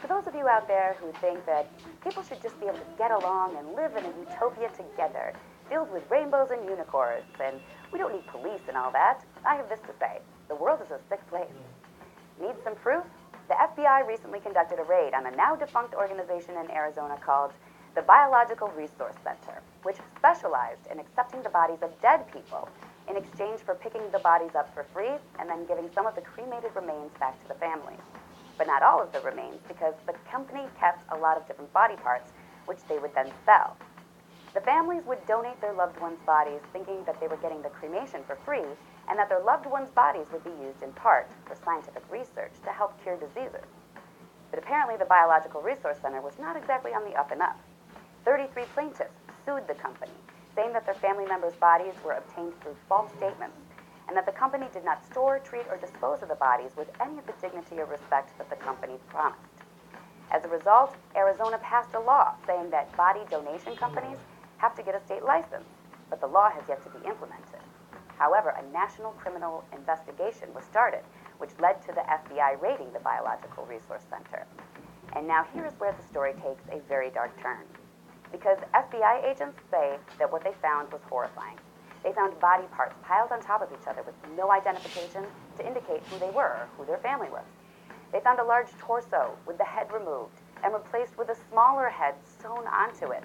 For those of you out there who think that people should just be able to get along and live in a utopia together, filled with rainbows and unicorns, and we don't need police and all that, I have this to say. The world is a sick place. Need some proof? The FBI recently conducted a raid on a now-defunct organization in Arizona called the Biological Resource Center, which specialized in accepting the bodies of dead people in exchange for picking the bodies up for free and then giving some of the cremated remains back to the families. But not all of the remains, because the company kept a lot of different body parts, which they would then sell. The families would donate their loved ones' bodies thinking that they were getting the cremation for free and that their loved ones' bodies would be used in part for scientific research to help cure diseases. But apparently the Biological Resource Center was not exactly on the up and up. 33 plaintiffs sued the company, saying that their family members' bodies were obtained through false statements and that the company did not store, treat, or dispose of the bodies with any of the dignity or respect that the company promised. As a result, Arizona passed a law saying that body donation companies have to get a state license, but the law has yet to be implemented. However, a national criminal investigation was started, which led to the FBI raiding the Biological Resource Center. And now here's where the story takes a very dark turn, because FBI agents say that what they found was horrifying. They found body parts piled on top of each other with no identification to indicate who they were or who their family was. They found a large torso with the head removed and replaced with a smaller head sewn onto it.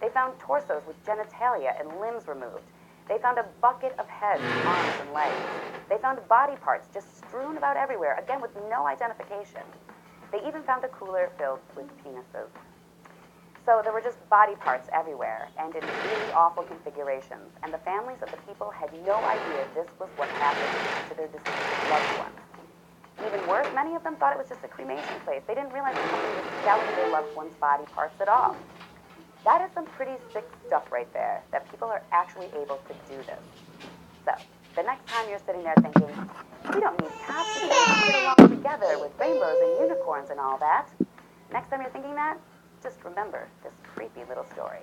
They found torsos with genitalia and limbs removed. They found a bucket of heads, arms, and legs. They found body parts just strewn about everywhere, again with no identification. They even found a cooler filled with penises. So there were just body parts everywhere and in really awful configurations, and the families of the people had no idea this was what happened to their deceased loved ones. Even worse, many of them thought it was just a cremation place. They didn't realize the company was selling their loved ones' body parts at all. That is some pretty sick stuff right there, that people are actually able to do this. So, the next time you're sitting there thinking, we don't need cops, we can get along together with rainbows and unicorns and all that. Next time you're thinking that, just remember this creepy little story.